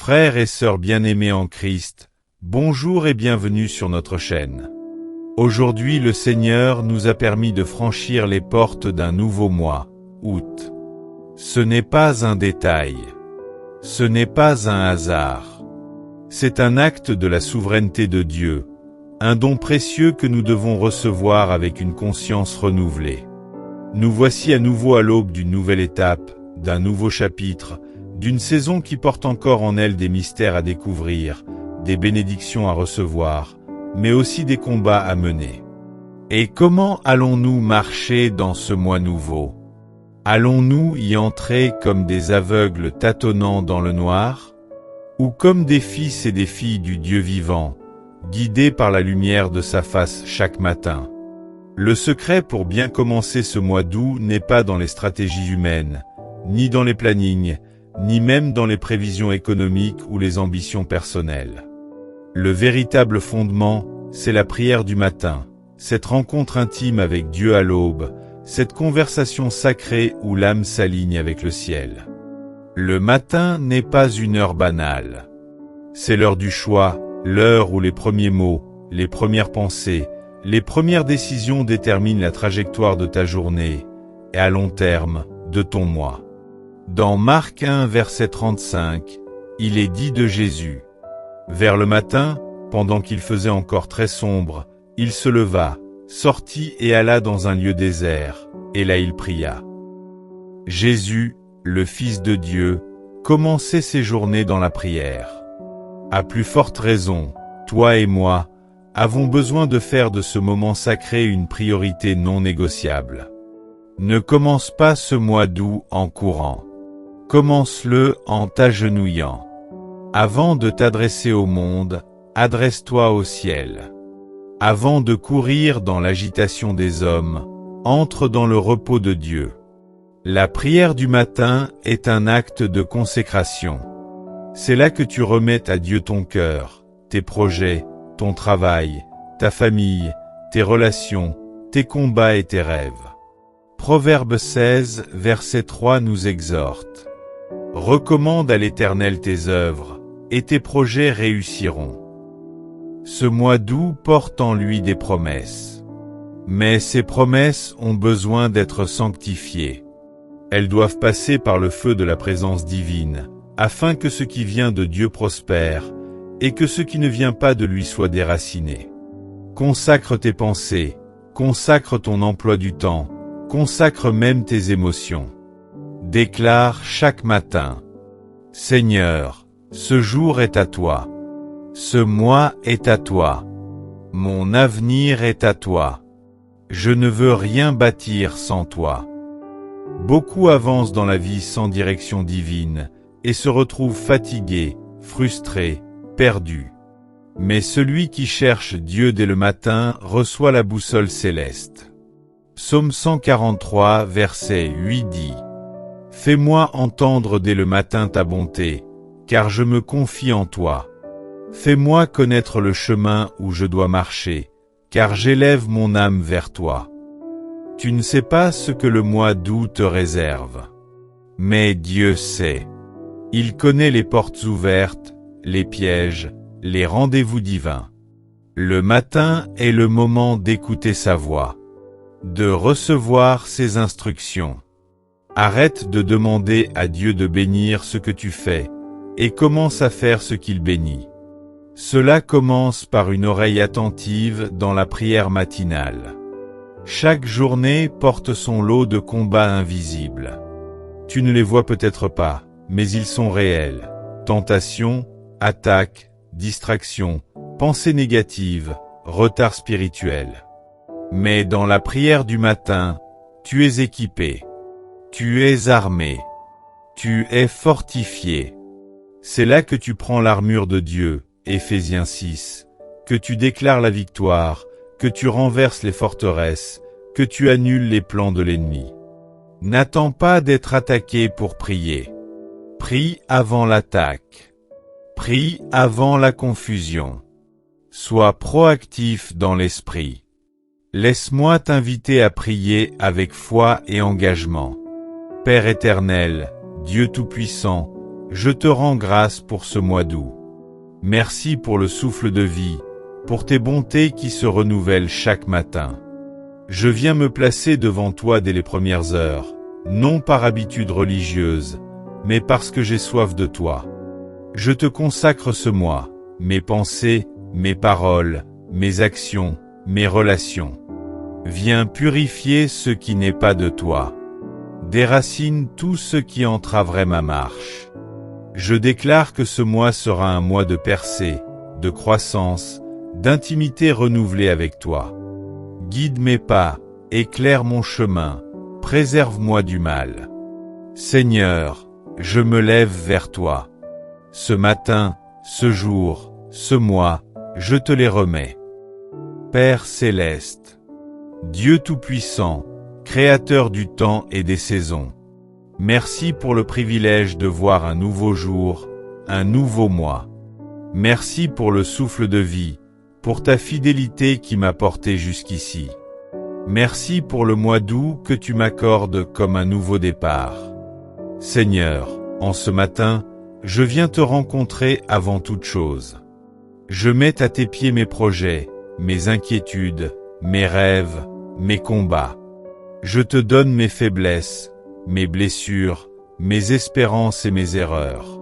Frères et sœurs bien-aimés en Christ, bonjour et bienvenue sur notre chaîne. Aujourd'hui le Seigneur nous a permis de franchir les portes d'un nouveau mois, août. Ce n'est pas un détail. Ce n'est pas un hasard. C'est un acte de la souveraineté de Dieu, un don précieux que nous devons recevoir avec une conscience renouvelée. Nous voici à nouveau à l'aube d'une nouvelle étape, d'un nouveau chapitre, d'une saison qui porte encore en elle des mystères à découvrir, des bénédictions à recevoir, mais aussi des combats à mener. Et comment allons-nous marcher dans ce mois nouveau? Allons-nous y entrer comme des aveugles tâtonnant dans le noir? Ou comme des fils et des filles du Dieu vivant, guidés par la lumière de sa face chaque matin? Le secret pour bien commencer ce mois d'août n'est pas dans les stratégies humaines, ni dans les plannings, ni même dans les prévisions économiques ou les ambitions personnelles. Le véritable fondement, c'est la prière du matin, cette rencontre intime avec Dieu à l'aube, cette conversation sacrée où l'âme s'aligne avec le ciel. Le matin n'est pas une heure banale. C'est l'heure du choix, l'heure où les premiers mots, les premières pensées, les premières décisions déterminent la trajectoire de ta journée, et à long terme, de ton mois. Dans Marc 1, verset 35, il est dit de Jésus: « Vers le matin, pendant qu'il faisait encore très sombre, il se leva, sortit et alla dans un lieu désert, et là il pria. » Jésus, le Fils de Dieu, commençait ses journées dans la prière. À plus forte raison, toi et moi, avons besoin de faire de ce moment sacré une priorité non négociable. Ne commence pas ce mois d'août en courant. Commence-le en t'agenouillant. Avant de t'adresser au monde, adresse-toi au ciel. Avant de courir dans l'agitation des hommes, entre dans le repos de Dieu. La prière du matin est un acte de consécration. C'est là que tu remets à Dieu ton cœur, tes projets, ton travail, ta famille, tes relations, tes combats et tes rêves. Proverbe 16, verset 3 nous exhorte. Recommande à l'Éternel tes œuvres, et tes projets réussiront. Ce mois d'août porte en lui des promesses. Mais ces promesses ont besoin d'être sanctifiées. Elles doivent passer par le feu de la présence divine, afin que ce qui vient de Dieu prospère, et que ce qui ne vient pas de lui soit déraciné. Consacre tes pensées, consacre ton emploi du temps, consacre même tes émotions. Déclare chaque matin: « Seigneur, ce jour est à toi. Ce mois est à toi. Mon avenir est à toi. Je ne veux rien bâtir sans toi. » Beaucoup avancent dans la vie sans direction divine et se retrouvent fatigués, frustrés, perdus. Mais celui qui cherche Dieu dès le matin reçoit la boussole céleste. Psaume 143, verset 8 dit: « Fais-moi entendre dès le matin ta bonté, car je me confie en toi. Fais-moi connaître le chemin où je dois marcher, car j'élève mon âme vers toi. » Tu ne sais pas ce que le mois d'août te réserve. Mais Dieu sait. Il connaît les portes ouvertes, les pièges, les rendez-vous divins. Le matin est le moment d'écouter sa voix, de recevoir ses instructions. Arrête de demander à Dieu de bénir ce que tu fais, et commence à faire ce qu'il bénit. Cela commence par une oreille attentive dans la prière matinale. Chaque journée porte son lot de combats invisibles. Tu ne les vois peut-être pas, mais ils sont réels. Tentations, attaques, distractions, pensées négatives, retard spirituel. Mais dans la prière du matin, tu es équipé. Tu es armé. Tu es fortifié. C'est là que tu prends l'armure de Dieu, Éphésiens 6, que tu déclares la victoire, que tu renverses les forteresses, que tu annules les plans de l'ennemi. N'attends pas d'être attaqué pour prier. Prie avant l'attaque. Prie avant la confusion. Sois proactif dans l'esprit. Laisse-moi t'inviter à prier avec foi et engagement. Père éternel, Dieu Tout-Puissant, je te rends grâce pour ce mois d'août. Merci pour le souffle de vie, pour tes bontés qui se renouvellent chaque matin. Je viens me placer devant toi dès les premières heures, non par habitude religieuse, mais parce que j'ai soif de toi. Je te consacre ce mois, mes pensées, mes paroles, mes actions, mes relations. Viens purifier ce qui n'est pas de toi. Déracine tout ce qui entraverait ma marche. Je déclare que ce mois sera un mois de percée, de croissance, d'intimité renouvelée avec toi. Guide mes pas, éclaire mon chemin, préserve-moi du mal. Seigneur, je me lève vers toi. Ce matin, ce jour, ce mois, je te les remets. Père céleste, Dieu Tout-Puissant, Créateur du temps et des saisons, merci pour le privilège de voir un nouveau jour, un nouveau mois. Merci pour le souffle de vie, pour ta fidélité qui m'a porté jusqu'ici. Merci pour le mois d'août que tu m'accordes comme un nouveau départ. Seigneur, en ce matin, je viens te rencontrer avant toute chose. Je mets à tes pieds mes projets, mes inquiétudes, mes rêves, mes combats. Je te donne mes faiblesses, mes blessures, mes espérances et mes erreurs.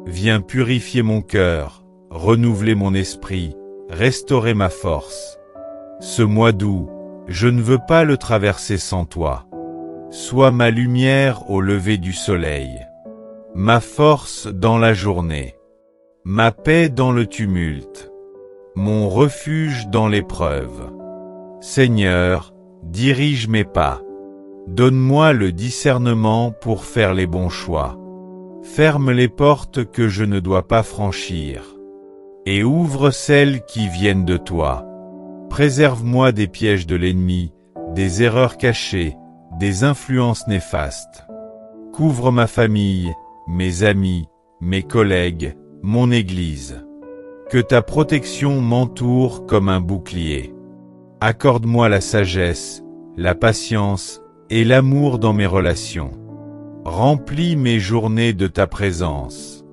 Viens purifier mon cœur, renouveler mon esprit, restaurer ma force. Ce mois d'août, je ne veux pas le traverser sans toi. Sois ma lumière au lever du soleil, ma force dans la journée, ma paix dans le tumulte, mon refuge dans l'épreuve. Seigneur, dirige mes pas. Donne-moi le discernement pour faire les bons choix. Ferme les portes que je ne dois pas franchir, et ouvre celles qui viennent de toi. Préserve-moi des pièges de l'ennemi, des erreurs cachées, des influences néfastes. Couvre ma famille, mes amis, mes collègues, mon Église. Que ta protection m'entoure comme un bouclier. Accorde-moi la sagesse, la patience et l'amour dans mes relations. Remplis mes journées de ta présence.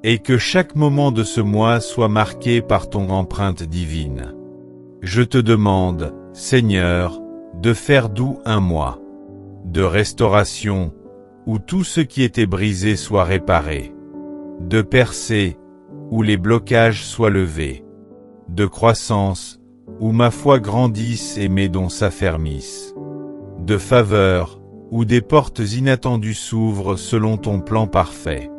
Et que chaque moment de ce mois soit marqué par ton empreinte divine. Je te demande, Seigneur, de faire d'août un mois de restauration, où tout ce qui était brisé soit réparé, de percée, où les blocages soient levés, de croissance, où ma foi grandisse et mes dons s'affermissent, de faveur, où des portes inattendues s'ouvrent selon ton plan parfait.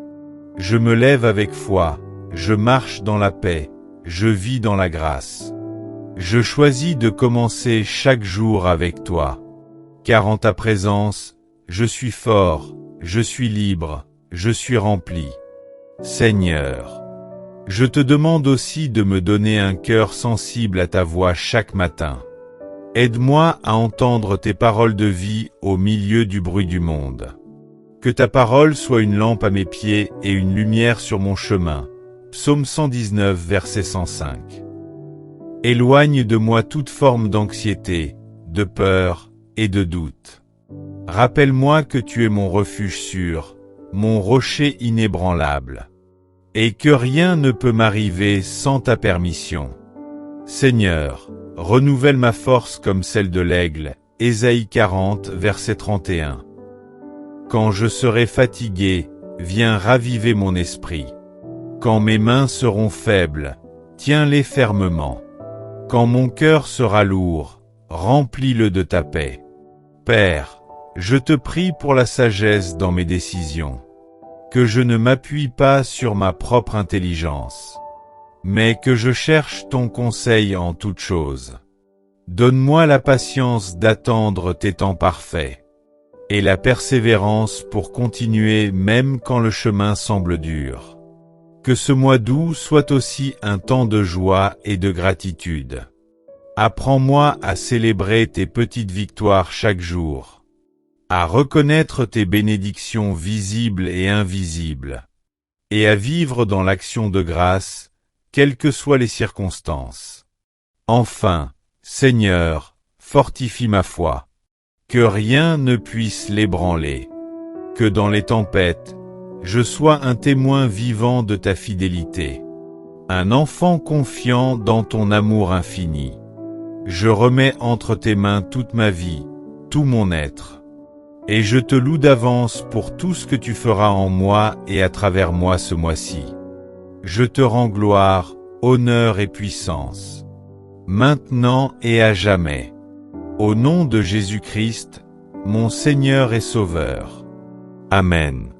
Je me lève avec foi, je marche dans la paix, je vis dans la grâce. Je choisis de commencer chaque jour avec toi, car en ta présence, je suis fort, je suis libre, je suis rempli. Seigneur, je te demande aussi de me donner un cœur sensible à ta voix chaque matin. Aide-moi à entendre tes paroles de vie au milieu du bruit du monde. Que ta parole soit une lampe à mes pieds et une lumière sur mon chemin. Psaume 119, verset 105. Éloigne de moi toute forme d'anxiété, de peur et de doute. Rappelle-moi que tu es mon refuge sûr, mon rocher inébranlable, et que rien ne peut m'arriver sans ta permission. Seigneur, renouvelle ma force comme celle de l'aigle. Ésaïe 40, verset 31. Quand je serai fatigué, viens raviver mon esprit. Quand mes mains seront faibles, tiens-les fermement. Quand mon cœur sera lourd, remplis-le de ta paix. Père, je te prie pour la sagesse dans mes décisions, que je ne m'appuie pas sur ma propre intelligence, mais que je cherche ton conseil en toutes choses. Donne-moi la patience d'attendre tes temps parfaits, et la persévérance pour continuer même quand le chemin semble dur. Que ce mois d'août soit aussi un temps de joie et de gratitude. Apprends-moi à célébrer tes petites victoires chaque jour, à reconnaître tes bénédictions visibles et invisibles, et à vivre dans l'action de grâce, quelles que soient les circonstances. Enfin, Seigneur, fortifie ma foi, que rien ne puisse l'ébranler, que dans les tempêtes, je sois un témoin vivant de ta fidélité. Un enfant confiant dans ton amour infini. Je remets entre tes mains toute ma vie, tout mon être. Et je te loue d'avance pour tout ce que tu feras en moi et à travers moi ce mois-ci. Je te rends gloire, honneur et puissance. Maintenant et à jamais. Au nom de Jésus-Christ, mon Seigneur et Sauveur. Amen.